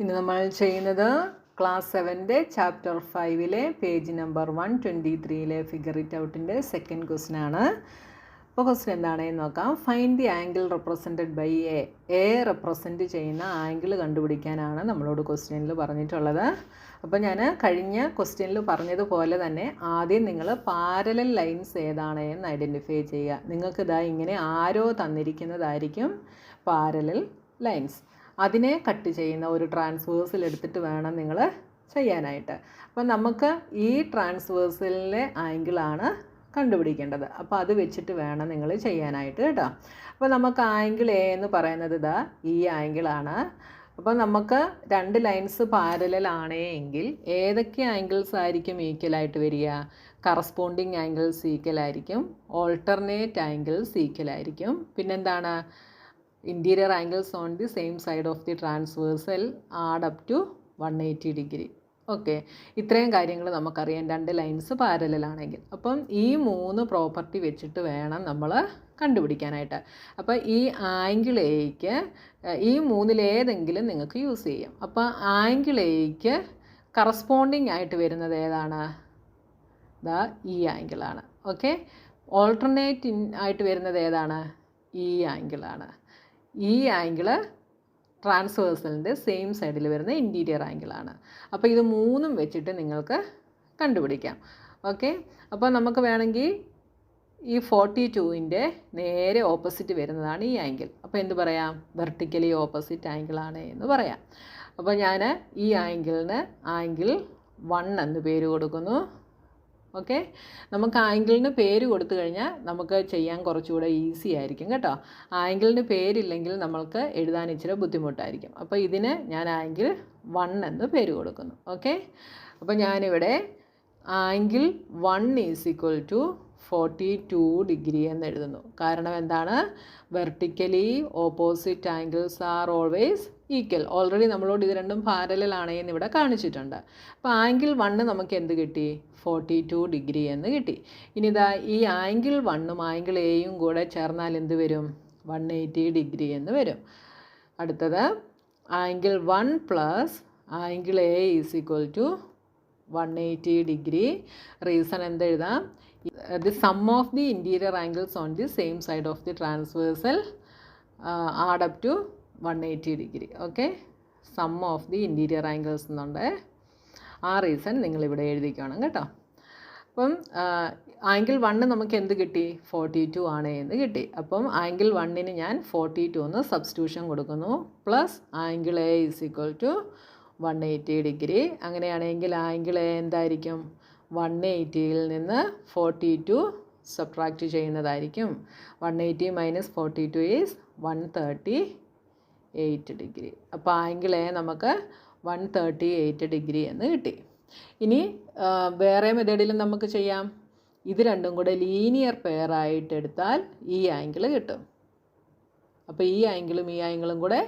ഇന്ന് നമ്മൾ ചെയ്യുന്നത് class 7 chapter 5 page number 123 figure it ഔട്ടിൻ്റെ സെക്കൻഡ് ക്വസ്റ്റ്യൻ ആണ്. അപ്പോൾ ക്വസ്റ്റ്യൻ എന്താണെന്ന് നോക്കാം. Find the angle represented by A represent ചെയ്യുന്ന ആംഗിൾ കണ്ടുപിടിക്കാനാണ് നമ്മളോട് ക്വസ്റ്റ്യനിൽ പറഞ്ഞിട്ടുള്ളത്. അപ്പോൾ ഞാൻ കഴിഞ്ഞ ക്വസ്റ്റ്യനിൽ പറഞ്ഞതുപോലെ തന്നെ ആദ്യം നിങ്ങൾ പാരലൽ ലൈൻസ് ഏതാണ് എന്ന് ഐഡൻറ്റിഫൈ ചെയ്യുക. നിങ്ങൾക്ക് ഇതാ ഇങ്ങനെ ആരോ തന്നിരിക്കുന്നതായിരിക്കും പാരലൽ ലൈൻസ്. അതിനെ കട്ട് ചെയ്യുന്ന ഒരു ട്രാൻസ്വേഴ്സിൽ എടുത്തിട്ട് വേണം നിങ്ങൾ ചെയ്യാനായിട്ട്. അപ്പോൾ നമുക്ക് ഈ ട്രാൻസ്വേഴ്സിലെ ആംഗിളാണ് കണ്ടുപിടിക്കേണ്ടത്. അപ്പോൾ അത് വെച്ചിട്ട് വേണം നിങ്ങൾ ചെയ്യാനായിട്ട് കേട്ടോ. അപ്പോൾ നമുക്ക് ആംഗിൾ എ എന്ന് പറയുന്നത് ഇതാ ഈ ആംഗിളാണ്. അപ്പോൾ നമുക്ക് രണ്ട് ലൈൻസ് പാരലൽ ആണ് എങ്കിൽ ഏതൊക്കെ ആംഗിൾസ് ആയിരിക്കും ഈക്വലായിട്ട് വരിക? കറസ്പോണ്ടിങ് ആംഗിൾസ് ഈക്വൽ ആയിരിക്കും, ഓൾട്ടർനേറ്റ് ആംഗിൾസ് ഈക്വൽ ആയിരിക്കും, പിന്നെന്താണ് interior angles on the same side of the transversal add up to 180 degree. Okay, ഇത്രയും കാര്യങ്ങൾ നമുക്കറിയാം രണ്ട് ലൈൻസ് പാരലൽ ആണെങ്കിൽ. അപ്പം ഈ മൂന്ന് പ്രോപ്പർട്ടി വെച്ചിട്ട് വേണം നമ്മൾ കണ്ടുപിടിക്കാനായിട്ട്. അപ്പോൾ ഈ ആംഗിൾ എയ്ക്ക് ഈ മൂന്നിലേതെങ്കിലും നിങ്ങൾക്ക് യൂസ് ചെയ്യാം. അപ്പോൾ ആംഗിൾ എയ്ക്ക് കറസ്പോണ്ടിങ് ആയിട്ട് വരുന്നത് ഏതാണ്? ദാ ഈ ആംഗിളാണ്. ഓക്കെ, ഓൾട്ടർനേറ്റ് ആയിട്ട് വരുന്നത് ഏതാണ്? ഈ ആംഗിളാണ്. ഈ ആംഗിള് ട്രാൻസ്വേഴ്സലിൻ്റെ സെയിം സൈഡിൽ വരുന്ന ഇൻറ്റീരിയർ ആംഗിളാണ്. അപ്പോൾ ഇത് മൂന്നും വെച്ചിട്ട് നിങ്ങൾക്ക് കണ്ടുപിടിക്കാം. ഓക്കെ, അപ്പോൾ നമുക്ക് വേണമെങ്കിൽ ഈ 42ൻ്റെ നേരെ ഓപ്പോസിറ്റ് വരുന്നതാണ് ഈ ആംഗിൾ. അപ്പോൾ എന്ത് പറയാം? വെർട്ടിക്കലി ഓപ്പോസിറ്റ് ആംഗിളാണ് എന്ന് പറയാം. അപ്പോൾ ഞാൻ ഈ ആംഗിളിന് ആംഗിൾ 1 എന്ന് പേര് കൊടുക്കുന്നു. ഓക്കെ, നമുക്ക് ആംഗിളിന് പേര് കൊടുത്തു കഴിഞ്ഞാൽ നമുക്ക് ചെയ്യാൻ കുറച്ചുകൂടെ ഈസി ആയിരിക്കും കേട്ടോ. ആംഗിളിന് പേരില്ലെങ്കിൽ നമ്മൾക്ക് എഴുതാൻ ഇച്ചിരി ബുദ്ധിമുട്ടായിരിക്കും. അപ്പോൾ ഇതിന് ഞാൻ ആംഗിൾ 1 എന്ന് പേര് കൊടുക്കുന്നു. ഓക്കെ, അപ്പോൾ ഞാനിവിടെ ആംഗിൾ 1 = 42 ഡിഗ്രി എന്ന് എഴുതുന്നു. കാരണം എന്താണ്? Vertically opposite angles are always equal. Already നമ്മളോട് ഇത് രണ്ടും പാരലൽ ആണ് എന്ന് ഇവിടെ കാണിച്ചിട്ടുണ്ട്. അപ്പോൾ ആംഗിൾ 1 നമുക്ക് എന്ത് കിട്ടി? 42 ഡിഗ്രി എന്ന് കിട്ടി. ഇനി ഇതാ ഈ ആംഗിൾ 1ഉം ആംഗിൾ എയും കൂടെ ചേർന്നാൽ എന്ത് വരും? 180 ഡിഗ്രി എന്ന് വരും. അടുത്തത് angle 1 plus angle A = 180 degree. Reason എന്തെഴുതാം? the sum of the interior angles on the same side of the transversal add up to 180 degree. Okay, sum of the interior angles എന്നുണ്ട്. ആ റീസൺ നിങ്ങളിവിടെ എഴുതിക്കണം കേട്ടോ. അപ്പം angle 1 നമുക്ക് എന്ത് കിട്ടി? 42 ആണ് എന്ന് കിട്ടി. അപ്പം ആംഗിൾ 1ന് ഞാൻ 42 എന്ന് സബ്സ്റ്റിറ്റ്യൂഷൻ കൊടുക്കുന്നു. Plus angle A = 180 degree. അങ്ങനെയാണെങ്കിൽ ആംഗിൾ എ എന്തായിരിക്കും? 180ൽ നിന്ന് 42 സബ്ട്രാക്റ്റ് ചെയ്യുന്നതായിരിക്കും. 180 - 42 ഈസ് 138 ഡിഗ്രി. അപ്പോൾ ആംഗിൾ എ നമുക്ക് 138 ഡിഗ്രി എന്ന് കിട്ടി. ഇനി വേറെ മെത്തേഡിലും നമുക്ക് ചെയ്യാം. ഇത് രണ്ടും കൂടെ ലീനിയർ പെയറായിട്ട് എടുത്താൽ ഈ ആംഗിൾ കിട്ടും. അപ്പോൾ ഈ ആംഗിളും ഈ ആംഗിളും കൂടെ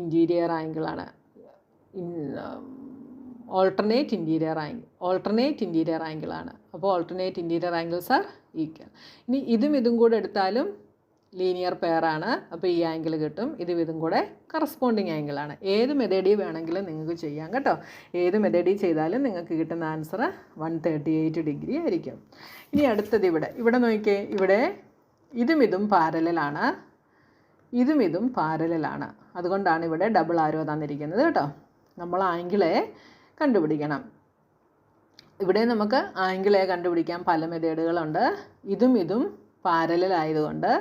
ഇൻറ്റീരിയർ ആംഗിളാണ്. ഓൾട്ടർനേറ്റ് ഇൻറ്റീരിയർ ആംഗിളാണ്. അപ്പോൾ alternate interior angles are equal. ഇനി ഇതും കൂടെ എടുത്താലും ലീനിയർ പെയറാണ്. അപ്പോൾ ഈ ആംഗിൾ കിട്ടും. ഇതും കൂടെ കറസ്പോണ്ടിങ് ആംഗിളാണ്. ഏത് മെത്തേഡിൽ വേണമെങ്കിലും നിങ്ങൾക്ക് ചെയ്യാം കേട്ടോ. ഏത് മെത്തേഡിൽ ചെയ്താലും നിങ്ങൾക്ക് കിട്ടുന്ന ആൻസർ 138 ഡിഗ്രി ആയിരിക്കും. ഇനി അടുത്തത് ഇവിടെ നോക്കിയേ. ഇവിടെ ഇതും പാരലലാണ്, ഇതും പാരലലാണ്. അതുകൊണ്ടാണ് ഇവിടെ ഡബിൾ ആരോ തന്നിരിക്കുന്നത് കേട്ടോ. നമ്മൾ ആംഗിളെ കണ്ടുപിടിക്കണം. ഇവിടെ നമുക്ക് ആംഗിളെ കണ്ടുപിടിക്കാൻ പല മെത്തേഡുകളുണ്ട്. ഇതും പാരലൽ ആയതുകൊണ്ട്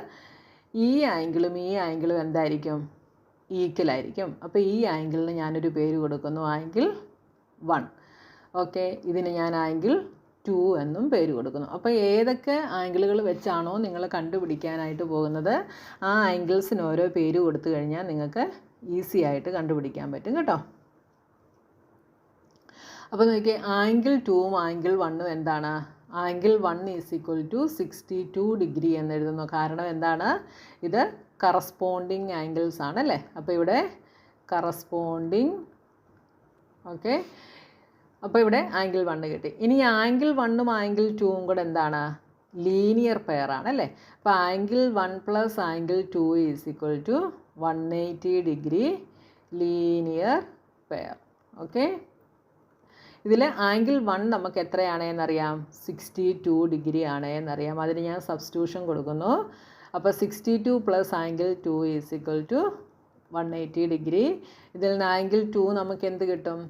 ഈ ആംഗിളും ഈ ആംഗിളും എന്തായിരിക്കും? ഈക്വൽ ആയിരിക്കും. അപ്പോൾ ഈ ആംഗിളിന് ഞാനൊരു പേര് കൊടുക്കുന്നു, ആംഗിൾ 1. ഓക്കെ, ഇതിന് ഞാൻ ആംഗിൾ 2 എന്നും പേര് കൊടുക്കുന്നു. അപ്പോൾ ഏതൊക്കെ ആംഗിളുകൾ വെച്ചാണോ നിങ്ങൾ കണ്ടുപിടിക്കാനായിട്ട് പോകുന്നത് ആ ആംഗിൾസിന് ഓരോ പേര് കൊടുത്തു കഴിഞ്ഞാൽ നിങ്ങൾക്ക് ഈസി ആയിട്ട് കണ്ടുപിടിക്കാൻ പറ്റും കേട്ടോ. അപ്പോൾ നോക്കിയേ, ആംഗിൾ 2ഉം ആംഗിൾ 1ഉം എന്താണ്? ആംഗിൾ 1 = 62 ഡിഗ്രി എന്ന് എഴുതുന്നു. കാരണം എന്താണ്? ഇത് കറസ്പോണ്ടിങ് ആംഗിൾസ് ആണല്ലേ. അപ്പോൾ ഇവിടെ കറസ്പോണ്ടിങ്. ഓക്കെ, അപ്പോൾ ഇവിടെ ആംഗിൾ 1 കിട്ടി. ഇനി ആംഗിൾ 1ഉം ആംഗിൾ 2ഉം കൂടെ എന്താണ്? ലീനിയർ പെയർ ആണല്ലേ. അപ്പോൾ angle 1 plus angle 2 = 180 degree linear pair. Okay, ഇതിൽ ആംഗിൾ 1 നമുക്ക് എത്രയാണ് എന്നറിയാം? 62 ഡിഗ്രി ആണ് എന്നറിയാം. അതിന് ഞാൻ സബ്സ്റ്റിറ്റ്യൂഷൻ കൊടുക്കുന്നു. അപ്പോൾ 62 plus angle 2 is equal to 180 degree. ഇതിൽ നിന്ന് ആംഗിൾ 2 നമുക്ക് എന്ത് കിട്ടും?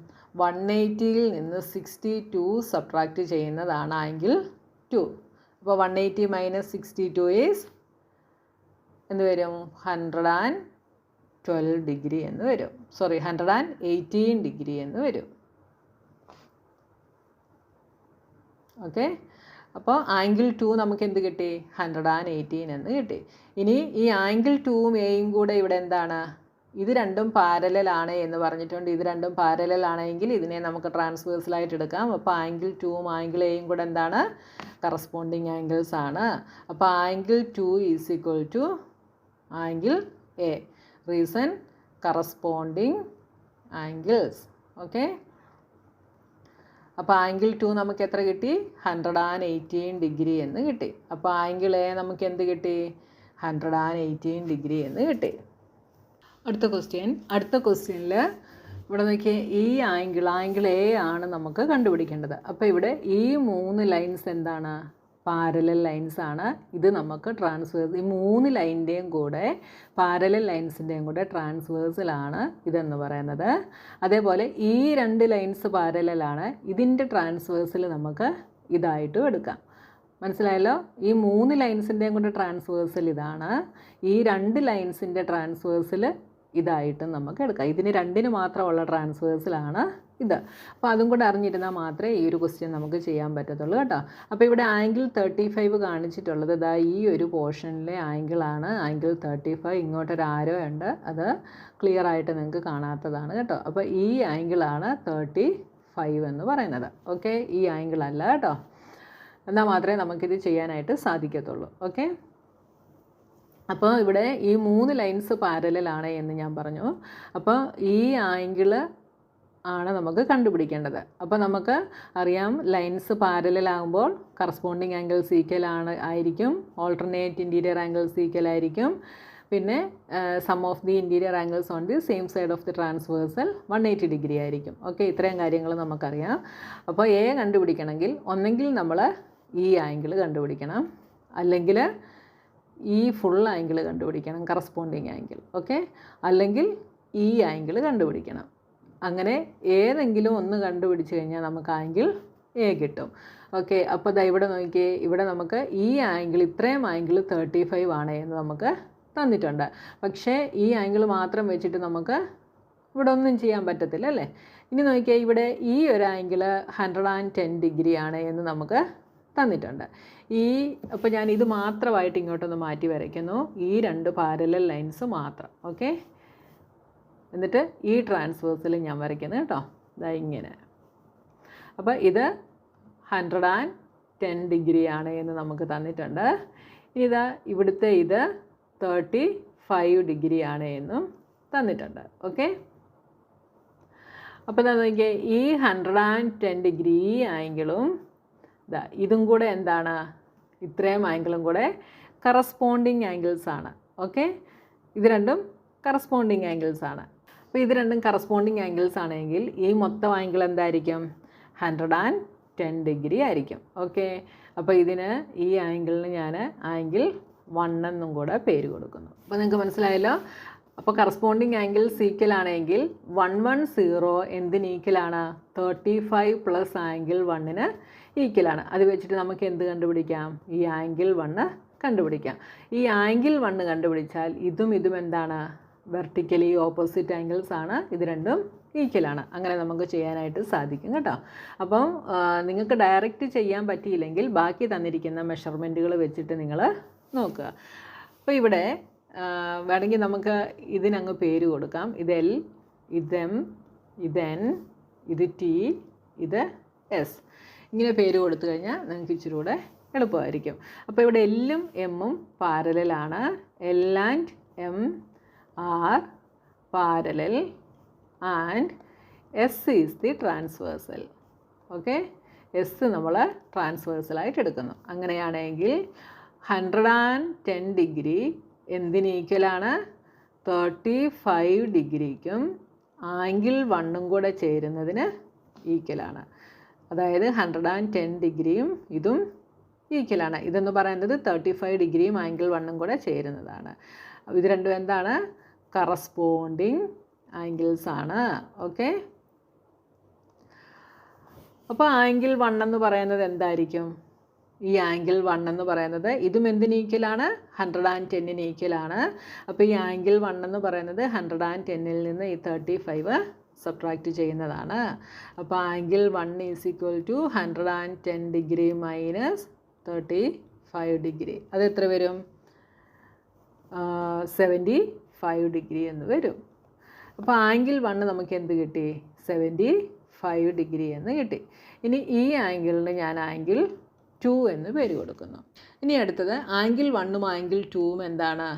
180യിൽ നിന്ന് 62 സബ്ട്രാക്റ്റ് ചെയ്യുന്നതാണ് ആംഗിൾ 2. അപ്പോൾ 180 മൈനസ് 62 ഈസ് എന്ത് വരും? 112 ഡിഗ്രി എന്ന് വരും. 118 ഡിഗ്രി എന്ന് വരും. ഓക്കെ, അപ്പോൾ ആംഗിൾ 2 നമുക്ക് എന്ത് കിട്ടി? 118 എന്ന് കിട്ടി. ഇനി ഈ ആംഗിൾ 2ഉം എയും കൂടെ ഇവിടെ എന്താണ്? ഇത് രണ്ടും പാരലലാണ് എന്ന് പറഞ്ഞിട്ടുണ്ട്. ഇത് രണ്ടും പാരലലാണെങ്കിൽ ഇതിനെ നമുക്ക് ട്രാൻസ്വേഴ്സലായിട്ട് എടുക്കാം. അപ്പോൾ ആംഗിൾ 2ഉം ആംഗിൾ എയും കൂടെ എന്താണ്? കറസ്പോണ്ടിങ് ആംഗിൾസ് ആണ്. അപ്പോൾ angle 2 is equal to angle A. Reason corresponding angles. Okay, അപ്പോൾ ആംഗിൾ 2 നമുക്ക് എത്ര കിട്ടി? 118 ഡിഗ്രി എന്ന് കിട്ടി. അപ്പോൾ ആംഗിൾ എ നമുക്ക് എന്ത് കിട്ടി? 118 ഡിഗ്രി എന്ന് കിട്ടി. അടുത്ത ക്വസ്റ്റ്യനിൽ ഇവിടെ നോക്കിയാൽ ഈ ആംഗിൾ എ ആണ് നമുക്ക് കണ്ടുപിടിക്കേണ്ടത്. അപ്പോൾ ഇവിടെ ഈ 3 ലൈൻസ് എന്താണ്? പാരലൽ ലൈൻസ് ആണ്. ഇത് നമുക്ക് ട്രാൻസ്വേഴ്സ്, ഈ 3 ലൈനിൻ്റെയും കൂടെ പാരലൽ ലൈൻസിൻ്റെയും കൂടെ ട്രാൻസ്വേഴ്സിലാണ് ഇതെന്ന് പറയുന്നത്. അതേപോലെ ഈ 2 ലൈൻസ് പാരലലാണ്. ഇതിൻ്റെ ട്രാൻസ്വേഴ്സിൽ നമുക്ക് ഇതായിട്ടും എടുക്കാം. മനസ്സിലായല്ലോ? ഈ 3 ലൈൻസിൻ്റെയും കൂടെ ട്രാൻസ്വേഴ്സിൽ ഇതാണ്. ഈ 2 ലൈൻസിൻ്റെ ട്രാൻസ്വേഴ്സിൽ ഇതായിട്ടും നമുക്ക് എടുക്കാം. ഇതിന് 2 മാത്രമുള്ള ട്രാൻസ്വേഴ്സിലാണ് ഇത്. അപ്പോൾ അതും കൂടെ അറിഞ്ഞിരുന്നാൽ മാത്രമേ ഈ ഒരു ക്വസ്റ്റ്യൻ നമുക്ക് ചെയ്യാൻ പറ്റത്തുള്ളൂ കേട്ടോ. അപ്പോൾ ഇവിടെ ആംഗിൾ 35 കാണിച്ചിട്ടുള്ളത് ഇതാ ഈ ഒരു പോർഷനിലെ ആംഗിളാണ്. ആംഗിൾ 35. ഇങ്ങോട്ടൊരു ആരോ ഉണ്ട്, അത് ക്ലിയർ ആയിട്ട് നിങ്ങൾക്ക് കാണാത്തതാണ് കേട്ടോ. അപ്പോൾ ഈ ആംഗിളാണ് 35 എന്ന് പറയുന്നത്. ഓക്കെ, ഈ ആംഗിൾ അല്ല കേട്ടോ. എന്നാൽ മാത്രമേ നമുക്കിത് ചെയ്യാനായിട്ട് സാധിക്കത്തുള്ളൂ. ഓക്കെ, അപ്പോൾ ഇവിടെ ഈ 3 ലൈൻസ് പാരലലാണ് എന്ന് ഞാൻ പറഞ്ഞു. അപ്പോൾ ഈ ആംഗിള് ആണ് നമുക്ക് കണ്ടുപിടിക്കേണ്ടത്. അപ്പോൾ നമുക്ക് അറിയാം ലൈൻസ് പാരലലാകുമ്പോൾ കറസ്പോണ്ടിങ് ആംഗിൾസ് ഈക്വൽ ആയിരിക്കും. ഓൾട്ടർനേറ്റ് ഇൻറ്റീരിയർ ആംഗിൾസ് ഈക്വൽ ആയിരിക്കും. പിന്നെ sum of the interior angles on the same side of the transversal 180 degree ആയിരിക്കും. ഓക്കെ, ഇത്രയും കാര്യങ്ങൾ നമുക്കറിയാം. അപ്പോൾ എ കണ്ടുപിടിക്കണമെങ്കിൽ ഒന്നെങ്കിൽ നമ്മൾ ഈ ആംഗിൾ കണ്ടുപിടിക്കണം, അല്ലെങ്കിൽ ഈ ഫുൾ ആംഗിൾ കണ്ടുപിടിക്കണം, കറസ്പോണ്ടിങ് ആംഗിൾ. ഓക്കെ, അല്ലെങ്കിൽ ഈ ആംഗിൾ കണ്ടുപിടിക്കണം. അങ്ങനെ ഏതെങ്കിലും ഒന്ന് കണ്ടുപിടിച്ച് കഴിഞ്ഞാൽ നമുക്ക് ആംഗിൾ എ കിട്ടും. ഓക്കെ, അപ്പോൾ ദാ ഇവിടെ നോക്കിയേ, ഇവിടെ നമുക്ക് ഈ ആംഗിൾ, ഇത്രയും ആംഗിൾ 35 ആണ് എന്ന് നമുക്ക് തന്നിട്ടുണ്ട്. പക്ഷേ ഈ ആംഗിൾ മാത്രം വെച്ചിട്ട് നമുക്ക് ഇവിടെ ഒന്നും ചെയ്യാൻ പറ്റത്തില്ല അല്ലേ? ഇനി നോക്കിയാൽ ഇവിടെ ഈ ഒരു ആംഗിൾ 110 ഡിഗ്രി ആണ് എന്ന് നമുക്ക് തന്നിട്ടുണ്ട്. അപ്പോൾ ഞാൻ ഇത് മാത്രമായിട്ട് ഇങ്ങോട്ടൊന്ന് മാറ്റി വരയ്ക്കുന്നു. ഈ 2 പാരലൽ ലൈൻസ് മാത്രം. ഓക്കെ, എന്നിട്ട് ഈ ട്രാൻസ്വേഴ്സിൽ ഞാൻ വരയ്ക്കുന്നു കേട്ടോ. ഇതാ ഇങ്ങനെ. അപ്പോൾ ഇത് 110 ഡിഗ്രി ആണ് എന്ന് നമുക്ക് തന്നിട്ടുണ്ട്. ഇതാ ഇവിടുത്തെ ഇത് 35 ഡിഗ്രി ആണ് എന്നും തന്നിട്ടുണ്ട്. ഓക്കെ, അപ്പോൾ എന്താ നോക്കിയാൽ ഈ 110 ഡിഗ്രി ഈ ആംഗിളും ഇതും കൂടെ എന്താണ്? ഇത്രയും ആംഗിളും കൂടെ കറസ്പോണ്ടിങ് ആംഗിൾസ് ആണ്. ഓക്കെ, ഇത് രണ്ടും കറസ്പോണ്ടിങ് ആംഗിൾസ് ആണ്. അപ്പോൾ ഇത് രണ്ടും കറസ്പോണ്ടിങ് ആംഗിൾസ് ആണെങ്കിൽ ഈ മൊത്തം ആംഗിൾ എന്തായിരിക്കും? 110 ഡിഗ്രി ആയിരിക്കും. ഓക്കെ, അപ്പോൾ ഇതിന് ഈ ആംഗിളിന് ഞാൻ ആംഗിൾ 1 എന്നും കൂടെ പേര് കൊടുക്കുന്നു. അപ്പോൾ നിങ്ങൾക്ക് മനസ്സിലായല്ലോ. അപ്പോൾ കറസ്പോണ്ടിങ് ആംഗിൾ ഈക്വൽ ആണെങ്കിൽ 110 എന്തിന് ഈക്വലാണ്? 35 പ്ലസ് ആംഗിൾ 1ന് ഈക്വലാണ്. അത് വെച്ചിട്ട് നമുക്ക് എന്ത് കണ്ടുപിടിക്കാം? ഈ ആംഗിൾ 1 കണ്ടുപിടിക്കാം. ഈ ആംഗിൾ 1 കണ്ടുപിടിച്ചാൽ ഇതും എന്താണ്? വെർട്ടിക്കലി ഓപ്പോസിറ്റ് ആംഗിൾസ് ആണ്. ഇത് രണ്ടും ഈക്വലാണ്. അങ്ങനെ നമുക്ക് ചെയ്യാനായിട്ട് സാധിക്കും കേട്ടോ. അപ്പം നിങ്ങൾക്ക് ഡയറക്റ്റ് ചെയ്യാൻ പറ്റിയില്ലെങ്കിൽ ബാക്കി തന്നിരിക്കുന്ന മെഷർമെൻറ്റുകൾ വെച്ചിട്ട് നിങ്ങൾ നോക്കുക. അപ്പോൾ ഇവിടെ വേണമെങ്കിൽ നമുക്ക് ഇതിനങ്ങ് പേര് കൊടുക്കാം. ഇത് L, ഇത് M, ഇത് N, ഇത് T, ഇത് S. ഇങ്ങനെ പേര് കൊടുത്തു കഴിഞ്ഞാൽ നിങ്ങൾക്ക് ഇച്ചിരി കൂടെ എളുപ്പമായിരിക്കും. അപ്പോൾ ഇവിടെ Lഉം Mഉം പാരലലാണ്. L and M R parallel and S is the transversal. Okay, S നമ്മൾ ട്രാൻസ്വേഴ്സലായിട്ട് എടുക്കുന്നു. അങ്ങനെയാണെങ്കിൽ 110 ഡിഗ്രി എന്തിന് ഈക്വലാണ്? 35 ഡിഗ്രിക്കും ആംഗിൾ 1 കൂടെ ചേരുന്നതിന് ഈക്വലാണ്. അതായത് 110 ഡിഗ്രിയും ഇതും ഈക്വലാണ്. ഇതെന്ന് പറയുന്നത് 35 ഡിഗ്രിയും ആംഗിൾ 1 കൂടെ ചേരുന്നതാണ്. ഇത് രണ്ടും എന്താണ്? കറസ്പോണ്ടിങ് ആംഗിൾസ് ആണ്. ഓക്കെ, അപ്പോൾ ആംഗിൾ 1 എന്ന് പറയുന്നത് എന്തായിരിക്കും? ഈ ആംഗിൾ 1 എന്ന് പറയുന്നത് ഇതും എന്തിന് ഈക്വലാണ്? 110ന് ഈക്വലാണ്. അപ്പോൾ ഈ ആംഗിൾ 1 എന്ന് പറയുന്നത് 110ൽ നിന്ന് ഈ 35 സബ്ട്രാക്റ്റ് ചെയ്യുന്നതാണ്. അപ്പോൾ angle 1 is equal to 110 degree minus 35 degree. അത് എത്ര വരും? 75 ഡിഗ്രി എന്ന് വരും. അപ്പോൾ ആംഗിൾ 1 നമുക്ക് എന്ത് കിട്ടി? 75 ഡിഗ്രി എന്ന് കിട്ടി. ഇനി ഈ ആംഗിളിന് ഞാൻ ആംഗിൾ 2 എന്ന് പേര് കൊടുക്കുന്നു. ഇനി അടുത്തത് ആംഗിൾ 1ഉം ആംഗിൾ 2ഉം എന്താണ്?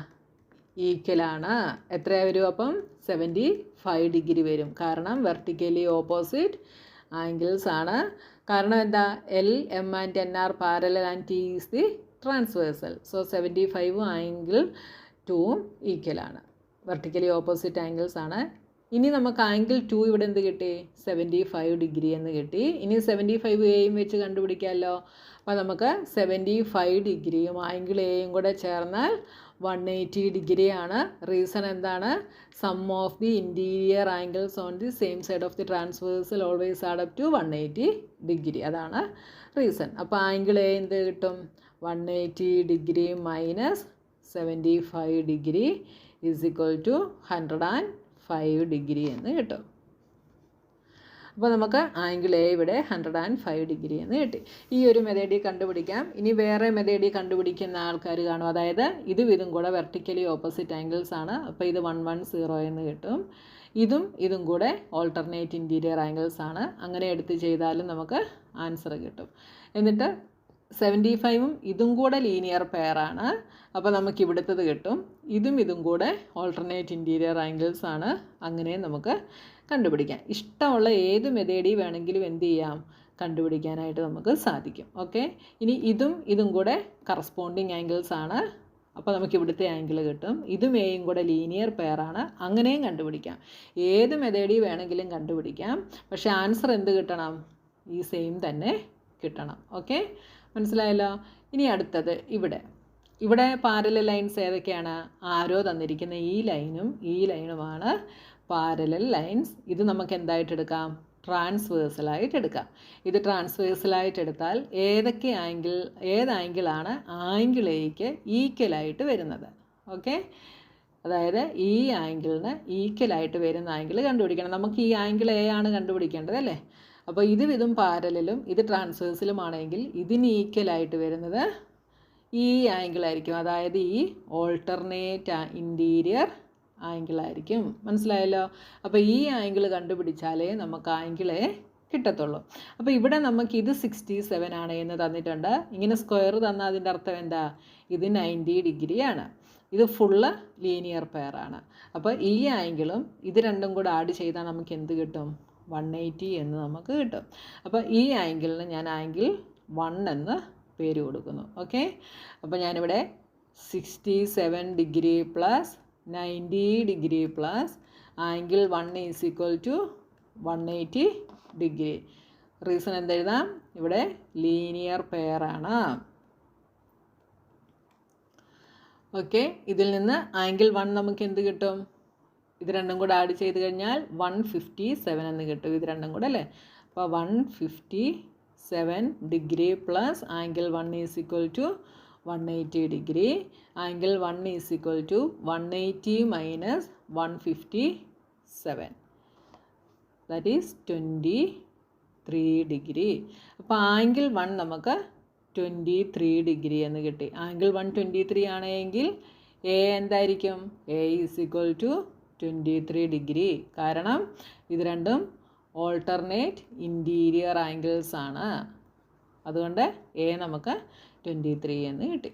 ഈക്വലാണ്. എത്രയാണ് വരും? അപ്പം 75 ഡിഗ്രി വരും. കാരണം വെർട്ടിക്കലി ഓപ്പോസിറ്റ് ആംഗിൾസ് ആണ്. കാരണം എന്താ? L, M and N are parallel and T is the transversal. So 75 angle 2ഉം ഈക്വലാണ്. വെർട്ടിക്കലി ഓപ്പോസിറ്റ് ആംഗിൾസ് ആണ്. ഇനി നമുക്ക് ആംഗിൾ 2 ഇവിടെ എന്ത് കിട്ടി? 75 ഡിഗ്രി എന്ന് കിട്ടി. ഇനി 75 എയും വെച്ച് കണ്ടുപിടിക്കാമല്ലോ. അപ്പോൾ നമുക്ക് 75 ഡിഗ്രിയും ആംഗിൾ എയും കൂടെ ചേർന്നാൽ 180 ഡിഗ്രിയാണ്. റീസൺ എന്താണ്? Sum of the interior angles on the same side of the transversal always add up to 180 degree. അതാണ് റീസൺ. അപ്പോൾ ആംഗിൾ എ എന്ത് കിട്ടും? 180 degree minus 75 degree is equal to 105 degree എന്ന് കിട്ടും. അപ്പോൾ നമുക്ക് ആംഗിൾ എ ഇവിടെ 105 ഡിഗ്രി എന്ന് കിട്ടി. ഈ ഒരു മെത്തേഡിൽ കണ്ടുപിടിക്കാം. ഇനി വേറെ മെത്തേഡിൽ കണ്ടുപിടിക്കുന്ന ആൾക്കാർ കാണും. അതായത് ഇതും കൂടെ വെർട്ടിക്കലി ഓപ്പോസിറ്റ് ആംഗിൾസ് ആണ്. അപ്പോൾ ഇത് 110 എന്ന് കിട്ടും. ഇതും കൂടെ ഓൾട്ടർനേറ്റ് ഇൻറ്റീരിയർ ആംഗിൾസ് ആണ്. അങ്ങനെ എടുത്ത് ചെയ്താലും നമുക്ക് ആൻസർ കിട്ടും. എന്നിട്ട് 75ഉം ഇതും കൂടെ ലീനിയർ പെയറാണ്. അപ്പോൾ നമുക്ക് ഇവിടുത്തത് കിട്ടും. ഇതും കൂടെ ഓൾട്ടർനേറ്റ് ഇൻറ്റീരിയർ ആംഗിൾസ് ആണ്. അങ്ങനെ നമുക്ക് കണ്ടുപിടിക്കാം. ഇഷ്ടമുള്ള ഏത് മെത്തേഡിൽ വേണമെങ്കിലും എന്ത് ചെയ്യാം? കണ്ടുപിടിക്കാനായിട്ട് നമുക്ക് സാധിക്കും. ഓക്കെ, ഇനി ഇതും കൂടെ കറസ്പോണ്ടിങ് ആംഗിൾസ് ആണ്. അപ്പോൾ നമുക്ക് ഇവിടുത്തെ ആംഗിൾ കിട്ടും. ഇതും എയും കൂടെ ലീനിയർ പെയറാണ്. അങ്ങനെയും കണ്ടുപിടിക്കാം. ഏത് മെത്തേഡിൽ വേണമെങ്കിലും കണ്ടുപിടിക്കാം. പക്ഷേ ആൻസർ എന്ത് കിട്ടണം? ഈ സെയിം തന്നെ കിട്ടണം. ഓക്കെ, മനസ്സിലായല്ലോ. ഇനി അടുത്തത് ഇവിടെ പാരലൽ ലൈൻസ് ഏതൊക്കെയാണ്? ആരോ തന്നിരിക്കുന്ന ഈ ലൈനുമാണ് പാരലൽ ലൈൻസ്. ഇത് നമുക്ക് എന്തായിട്ട് എടുക്കാം? ട്രാൻസ്വേഴ്സലായിട്ട് എടുക്കാം. ഇത് ട്രാൻസ്വേഴ്സലായിട്ട് എടുത്താൽ ഏത് ആംഗിളാണ് ആംഗിൾ എയ്ക്ക് ഈക്വലായിട്ട് വരുന്നത്? ഓക്കെ, അതായത് ഈ ആംഗിളിന് ഈക്വലായിട്ട് വരുന്ന ആംഗിൾ കണ്ടുപിടിക്കണം. നമുക്ക് ഈ ആംഗിൾ എ ആണ് കണ്ടുപിടിക്കേണ്ടത് അല്ലേ? അപ്പോൾ ഇതും പാരലലും ഇത് ട്രാൻസ്വേഴ്സലുമാണെങ്കിൽ ഇതിന് ഈക്വലായിട്ട് വരുന്നത് ഈ ആംഗിളായിരിക്കും. അതായത് ഈ ഓൾട്ടർനേറ്റ് ഇൻറ്റീരിയർ ആംഗിളായിരിക്കും. മനസ്സിലായല്ലോ. അപ്പോൾ ഈ ആംഗിൾ കണ്ടുപിടിച്ചാലേ നമുക്ക് ആംഗിളെ കിട്ടത്തുള്ളൂ. അപ്പോൾ ഇവിടെ നമുക്ക് ഇത് 67 ആണ് എന്ന് തന്നിട്ടുണ്ട്. ഇങ്ങനെ സ്ക്വയർ തന്നാൽ അതിൻ്റെ അർത്ഥം എന്താ? ഇത് 90 ഡിഗ്രിയാണ്. ഇത് ഫുള്ള് ലീനിയർ പെയറാണ്. അപ്പോൾ ഈ ആംഗിളും ഇത് രണ്ടും കൂടെ ആഡ് ചെയ്താൽ നമുക്ക് എന്ത് കിട്ടും? 180 എന്ന് നമുക്ക് കിട്ടും. അപ്പോൾ ഈ ആംഗിളിന് ഞാൻ ആംഗിൾ 1 എന്ന് പേര് കൊടുക്കുന്നു. ഓക്കെ, അപ്പോൾ ഞാനിവിടെ 67 degree plus 90 degree plus angle 1 is equal to 180 degree. Reason എന്തെഴുതാം? ഇവിടെ ലീനിയർ പെയറാണ്. ഓക്കെ, ഇതിൽ നിന്ന് ആംഗിൾ 1 നമുക്ക് എന്ത് കിട്ടും? ഇത് രണ്ടും കൂടെ ആഡ് ചെയ്ത് കഴിഞ്ഞാൽ 157 എന്ന് കിട്ടും. ഇത് രണ്ടും കൂടെ അല്ലേ? അപ്പോൾ 157 degree plus angle 1 is equal to 180 degree. Angle 1 is equal to 180 minus 157, that is 23 degree. അപ്പോൾ ആംഗിൾ 1 നമുക്ക് 23 ഡിഗ്രി എന്ന് കിട്ടി. ആംഗിൾ 1 23 ആണെങ്കിൽ എ എന്തായിരിക്കും? A is equal to 23 degree. കാരണം ഇത് രണ്ടും ഓൾട്ടർനേറ്റ് ഇൻറ്റീരിയർ ആംഗിൾസ് ആണ്. അതുകൊണ്ട് എ നമുക്ക് 23 എന്ന് കിട്ടി.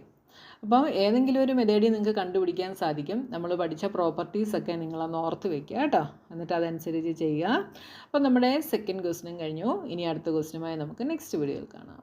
അപ്പം ഏതെങ്കിലും ഒരു മെത്തേഡിൽ നിങ്ങൾക്ക് കണ്ടുപിടിക്കാൻ സാധിക്കും. നമ്മൾ പഠിച്ച പ്രോപ്പർട്ടീസൊക്കെ നിങ്ങളൊന്ന് ഓർത്ത് വെക്കുക കേട്ടോ. എന്നിട്ട് അതനുസരിച്ച് ചെയ്യുക. അപ്പം നമ്മുടെ സെക്കൻഡ് ക്വസ്റ്റ്യനും കഴിഞ്ഞു. ഇനി അടുത്ത ക്വസ്റ്റ്യനുമായി നമുക്ക് നെക്സ്റ്റ് വീഡിയോയിൽ കാണാം.